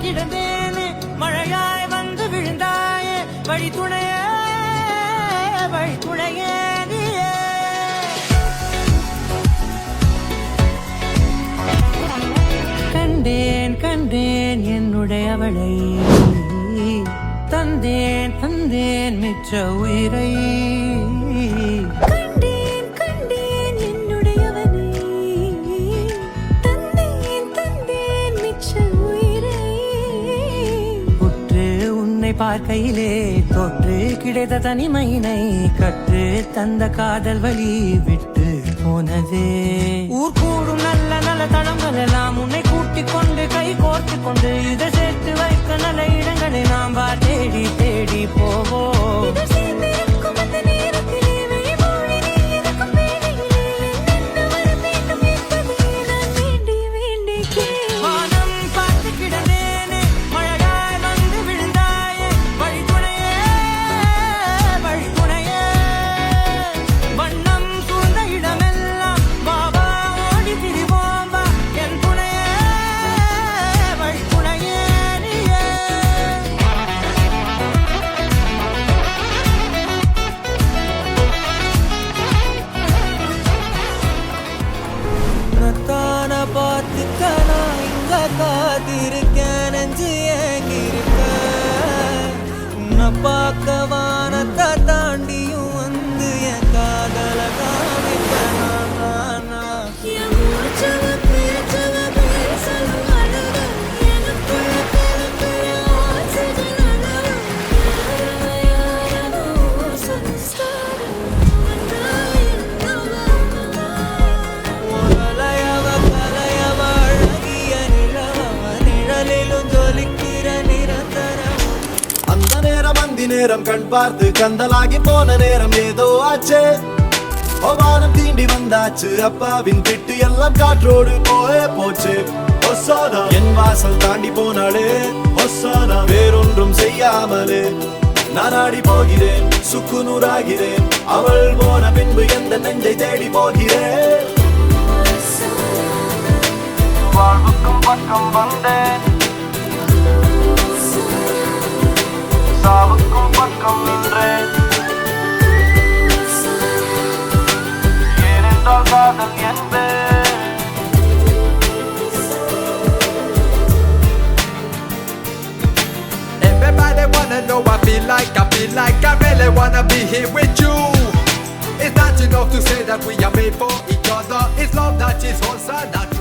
கிடந்தேனே மழையாய் வந்து விழுந்தாயே வழி துணையே நீயே கண்டேன் என்னுடையவளை தந்தேன் மிச்ச உயிரை கண்டேன் என்னுடையவனை தந்தேன் மிச்ச உயிரை உற்று உன்னை பார்க்கையிலே தொற்று கிடைத்த தனிமையினை கற்று தந்த காதல் வழி விட்டு போனதே ஊர் கூடும் நல்ல தளங்கள் எல்லாம் உன்னை கூட்டிக் கொண்டு கை கோர்த்து கொண்டு இதை சேர்த்து வைக்க நல்ல இடங்களை நாம் தேடி போவோம் பார்த்துக்கனா இங்க காத்திருக்கேன் நெஞ்சு ஏங்கிருக்க உன்னை பார்க்க வானத்தை தாண்டியும் வந்து என் காதல நேரம் கண் பார்த்து கந்தலாகி போன நேரம் ஏதோ ஆச்சே வானம் தீண்டி வந்தாச்சு அப்பாவின் திட்டு எல்லாம் காற்றோடு போச்சு ஒசானா என் வாசல் தாண்டி போனாலே ஒசானா வேறொன்றும் செய்யாமலே நான் ஆடி போகிறேன் சுக்குநூறாகிறேன் அவள் போன பின்பு எந்த நெஞ்சை தேடி போகிறேன் வாழ்வுக்கும் பக்கம் வந்தேன் சாவுக்கும் பக்கம் நின்றேன் ஏனென்றால் காதல் என்பேன் Everybody wanna know I feel like I really wanna be here with you. It's not enough to say that we are made for each other. It's love that is also not